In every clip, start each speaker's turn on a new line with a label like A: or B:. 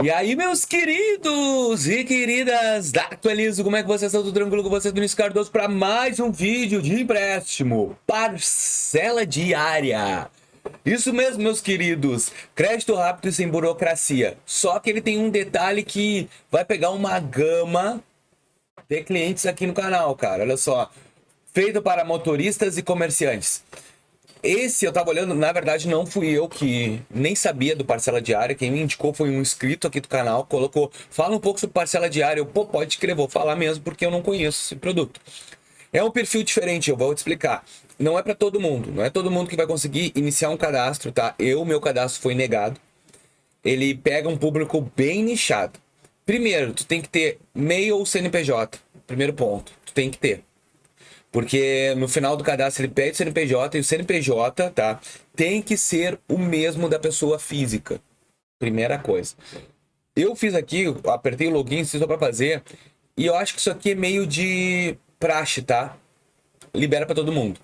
A: E aí, meus queridos e queridas da Atualizo, como é que vocês estão? Tudo tranquilo com vocês? Vinícius Cardoso para mais um vídeo de empréstimo. Parcela diária. Isso mesmo, meus queridos. Crédito rápido e sem burocracia. Só que ele tem um detalhe que vai pegar uma gama de clientes aqui no canal, cara. Olha só. Feito para motoristas e comerciantes. Esse eu tava olhando, na verdade não fui eu que nem sabia do parcela diária, quem me indicou foi um inscrito aqui do canal, colocou, fala um pouco sobre parcela diária, pô, pode crer, vou falar mesmo porque eu não conheço esse produto. É um perfil diferente, eu vou te explicar. Não é para todo mundo, não é todo mundo que vai conseguir iniciar um cadastro, tá? Meu cadastro foi negado. Ele pega um público bem nichado. Primeiro, tu tem que ter MEI ou CNPJ. Primeiro ponto, tu tem que ter. Porque no final do cadastro ele pede o CNPJ e o CNPJ, tá? Tem que ser o mesmo da pessoa física. Primeira coisa. Eu fiz aqui, apertei o login, só para fazer, e eu acho que isso aqui é meio de praxe, tá? Libera para todo mundo.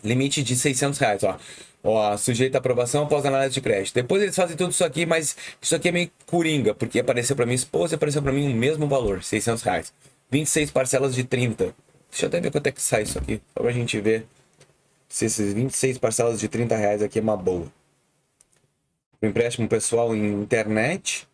A: Limite de R$ 600, ó. Ó, sujeito à aprovação após análise de crédito. Depois eles fazem tudo isso aqui, mas isso aqui é meio coringa, porque apareceu para minha esposa e apareceu para mim o mesmo valor, R$ 600. 26 parcelas de 30. Deixa eu até ver quanto é que sai isso aqui, só pra gente ver se esses 26 parcelas de R$ 30 aqui é uma boa. O empréstimo pessoal em internet.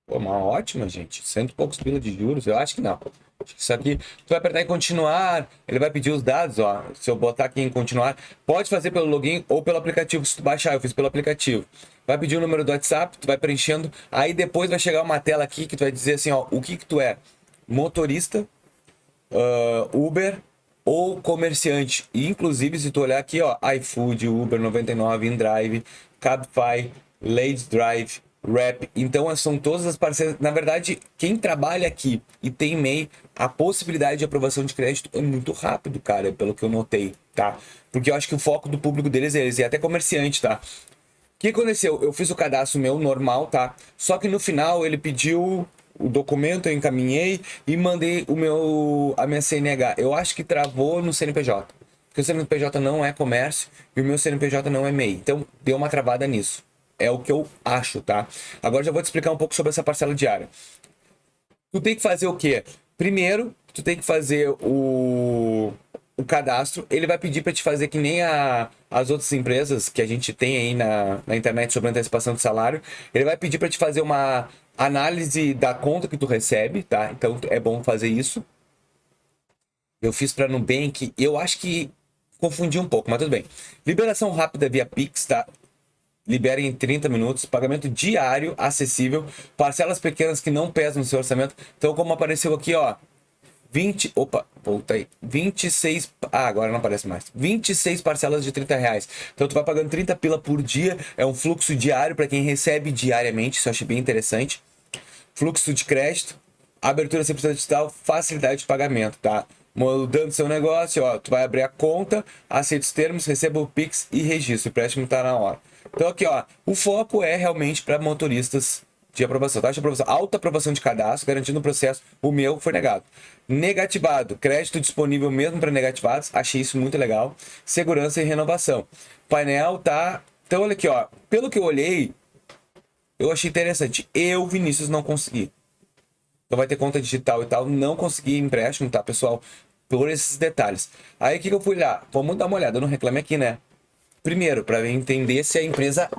A: Pô, uma ótima, gente. Cento e poucos pila de juros, eu acho que não. Acho que isso aqui, tu vai apertar em continuar, ele vai pedir os dados, ó. Se eu botar aqui em continuar, pode fazer pelo login ou pelo aplicativo, se tu baixar, eu fiz pelo aplicativo. Vai pedir o número do WhatsApp, tu vai preenchendo, aí depois vai chegar uma tela aqui que tu vai dizer assim, ó, o que que tu é? Motorista, Uber ou comerciante. E, inclusive, se tu olhar aqui, ó, iFood, Uber 99, InDrive, Cabify, Lady Drive, Rap. Então, são todas as parceiras. Na verdade, quem trabalha aqui e tem MEI, a possibilidade de aprovação de crédito é muito rápido, cara, pelo que eu notei, tá? Porque eu acho que o foco do público deles é eles, e até comerciante, tá? O que aconteceu? Eu fiz o cadastro meu normal, tá? Só que no final ele pediu o documento, eu encaminhei e mandei a minha CNH. Eu acho que travou no CNPJ. Porque o CNPJ não é comércio e o meu CNPJ não é MEI. Então deu uma travada nisso. É o que eu acho, tá? Agora já vou te explicar um pouco sobre essa parcela diária. Tu tem que fazer o quê? Primeiro, tu tem que fazer o cadastro. Ele vai pedir para te fazer que nem as outras empresas que a gente tem aí na internet sobre antecipação de salário. Ele vai pedir para te fazer uma análise da conta que tu recebe, tá? Então é bom fazer isso. Eu fiz para Nubank, eu acho que confundi um pouco, mas tudo bem. Liberação rápida via Pix, tá? Libera em 30 minutos, pagamento diário, acessível, parcelas pequenas que não pesam no seu orçamento. Então, como apareceu aqui, ó, 20, opa, volta aí, 26, agora não aparece mais, 26 parcelas de R$ 30. Então, tu vai pagando 30 pila por dia, é um fluxo diário para quem recebe diariamente, isso eu achei bem interessante. Fluxo de crédito, abertura 100% digital, facilidade de pagamento, tá? Mudando seu negócio, ó, tu vai abrir a conta, aceita os termos, receba o Pix e registro, o empréstimo tá na hora. Então aqui, ó, o foco é realmente para motoristas de aprovação, taxa de aprovação, alta aprovação de cadastro, garantindo o processo. O meu foi negado. Negativado, crédito disponível mesmo para negativados, achei isso muito legal. Segurança e renovação. Painel tá. Então, olha aqui, ó, pelo que eu olhei, eu achei interessante. Eu, Vinícius, não consegui. Então vai ter conta digital e tal. Não consegui empréstimo, tá, pessoal? Por esses detalhes. Aí o que eu fui lá? Vamos dar uma olhada. Eu não reclame aqui, né? Primeiro, para entender se a empresa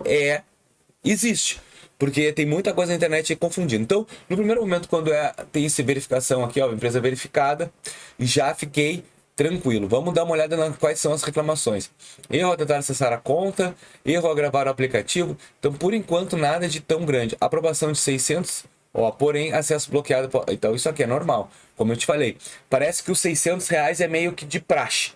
A: existe. Porque tem muita coisa na internet confundindo. Então, no primeiro momento, quando tem essa verificação aqui, ó, empresa verificada, já fiquei tranquilo. Vamos dar uma olhada na quais são as reclamações. Erro ao tentar acessar a conta, erro ao gravar o aplicativo. Então, por enquanto, nada de tão grande. Aprovação de 600, ó, porém, acesso bloqueado. Então, isso aqui é normal. Como eu te falei, parece que os R$ 600 é meio que de praxe.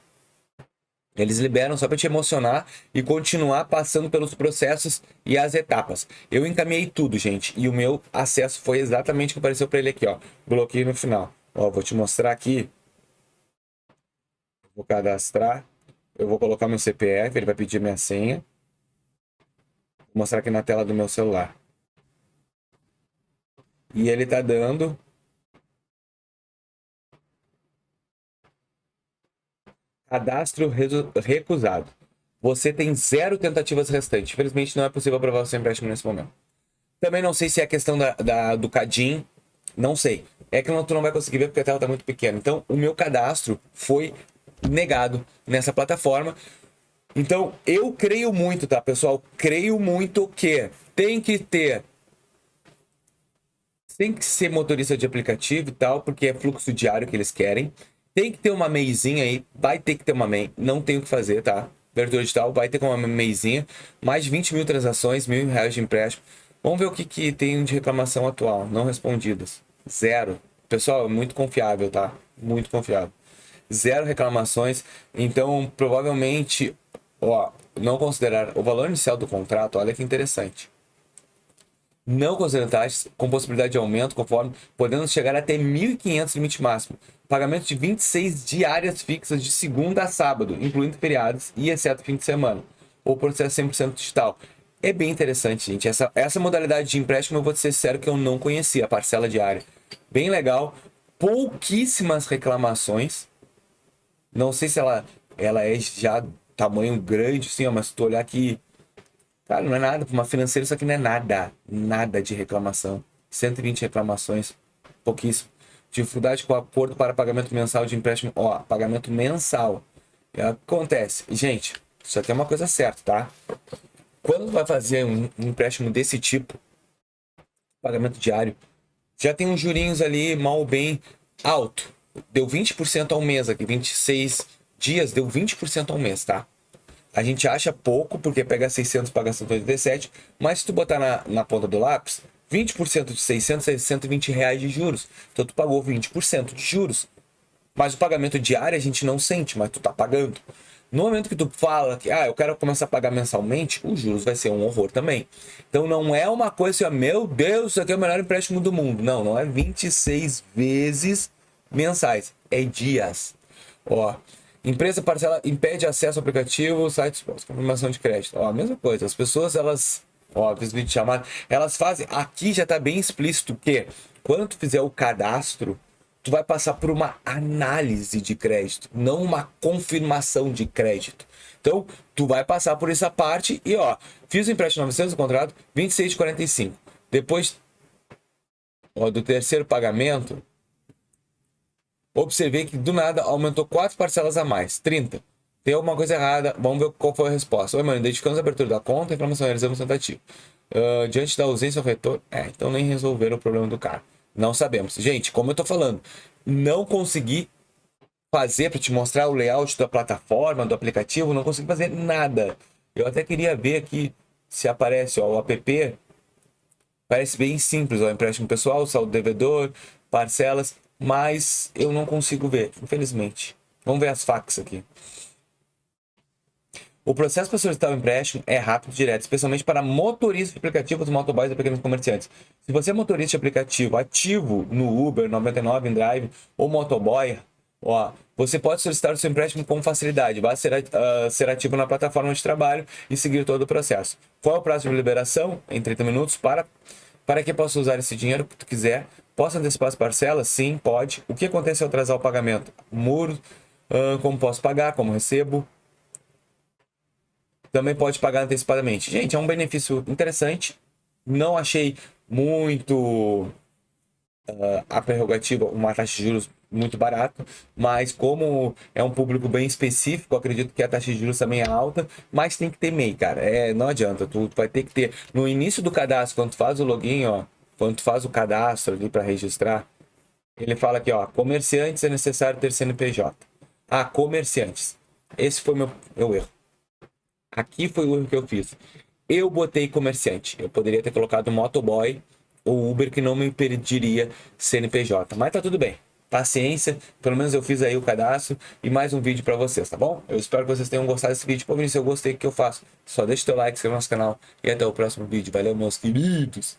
A: Eles liberam só para te emocionar e continuar passando pelos processos e as etapas. Eu encaminhei tudo, gente, e o meu acesso foi exatamente o que apareceu para ele aqui, ó. Bloqueio no final. Ó, vou te mostrar aqui. Vou cadastrar. Eu vou colocar meu CPF, ele vai pedir minha senha. Vou mostrar aqui na tela do meu celular. E ele tá dando cadastro recusado. você tem 0 tentativas restantes. Infelizmente, não é possível aprovar o seu empréstimo nesse momento. Também não sei se é a questão do Cadim, não sei. É que tu não vai conseguir ver porque a tela está muito pequena. Então, o meu cadastro foi negado nessa plataforma. Então, eu creio muito, tá, pessoal? Creio muito que tem que ser motorista de aplicativo e tal, porque é fluxo diário que eles querem. Tem que ter uma MEIzinha aí, vai ter que ter uma MEI, não tem o que fazer, tá? Abertura digital, vai ter com uma MEIzinha, mais de 20 mil transações, R$ 1.000 de empréstimo. Vamos ver o que tem de reclamação atual, não respondidas. 0. Pessoal, é muito confiável, tá? Muito confiável. 0 reclamações, então provavelmente, ó, não considerar o valor inicial do contrato, olha que interessante. Não considerando taxas, com possibilidade de aumento, conforme podendo chegar até 1.500 limite máximo. Pagamento de 26 diárias fixas de segunda a sábado, incluindo feriados e exceto fim de semana. Ou processo 100% digital. É bem interessante, gente. Essa modalidade de empréstimo, eu vou ser sincero que eu não conhecia, a parcela diária. Bem legal. Pouquíssimas reclamações. Não sei se ela é já tamanho grande, assim, ó, mas se tu olhar aqui, cara, não é nada. Para uma financeira, isso aqui não é nada. Nada de reclamação. 120 reclamações. Pouquíssimo. Dificuldade com o acordo para pagamento mensal de empréstimo. Ó, pagamento mensal. O que acontece? Gente, isso aqui é uma coisa certa, tá? Quando tu vai fazer um empréstimo desse tipo, pagamento diário, já tem uns jurinhos ali, mal ou bem, alto. Deu 20% ao mês aqui. 26 dias, deu 20% ao mês, tá? A gente acha pouco, porque pega 600 paga 187, mas se tu botar na ponta do lápis, 20% de 600 é R$ 120 de juros. Então tu pagou 20% de juros. Mas o pagamento diário a gente não sente, mas tu tá pagando. No momento que tu fala que eu quero começar a pagar mensalmente, os juros vai ser um horror também. Então não é uma coisa assim, meu Deus, isso aqui é o melhor empréstimo do mundo. Não, não é 26 vezes mensais, é dias. Ó, empresa parcela impede acesso ao aplicativo, sites, confirmação de crédito. Ó, a mesma coisa. As pessoas, elas, ó, fiz vídeo chamado, elas fazem, aqui já tá bem explícito que quando tu fizer o cadastro, tu vai passar por uma análise de crédito, não uma confirmação de crédito. Então, tu vai passar por essa parte e, ó, fiz o empréstimo 900 do contrato, 26,45. Depois, ó, do terceiro pagamento, observei que do nada aumentou 4 parcelas a mais, 30. Tem alguma coisa errada, vamos ver qual foi a resposta. Oi, mano, identificamos a abertura da conta, reclamação, realizamos tentativa. Diante da ausência ou retorno, então nem resolveram o problema do cara. Não sabemos. Gente, como eu tô falando, não consegui fazer para te mostrar o layout da plataforma, do aplicativo, não consegui fazer nada. Eu até queria ver aqui se aparece, ó, o app. Parece bem simples, ó, empréstimo pessoal, saldo devedor, parcelas, mas eu não consigo ver, infelizmente. Vamos ver as facs aqui. O processo para solicitar o empréstimo é rápido e direto, especialmente para motoristas de aplicativos, motoboys e pequenos comerciantes. Se você é motorista de aplicativo ativo no Uber, 99, InDrive ou motoboy, ó, você pode solicitar o seu empréstimo com facilidade. Basta ser ativo na plataforma de trabalho e seguir todo o processo. Qual é o prazo de liberação? Em 30 minutos para que possa usar esse dinheiro que tu quiser. Posso antecipar as parcelas? Sim, pode. O que acontece se eu atrasar o pagamento? Muro, como posso pagar, como recebo. Também pode pagar antecipadamente. Gente, é um benefício interessante. Não achei muito a prerrogativa, uma taxa de juros muito barata, mas como é um público bem específico, acredito que a taxa de juros também é alta, mas tem que ter MEI, cara. Não adianta, tu vai ter que ter no início do cadastro, quando tu faz o login, ó, quando tu faz o cadastro ali para registrar, ele fala aqui, ó, comerciantes é necessário ter CNPJ. Comerciantes. Esse foi meu erro. Aqui foi o erro que eu fiz. Eu botei comerciante. Eu poderia ter colocado motoboy ou Uber, que não me impediria CNPJ. Mas tá tudo bem. Paciência. Pelo menos eu fiz aí o cadastro e mais um vídeo para vocês, tá bom? Eu espero que vocês tenham gostado desse vídeo. Pô, Vinícius, eu gostei, o que eu faço? Só deixa o teu like, se inscreve no nosso canal e até o próximo vídeo. Valeu, meus queridos!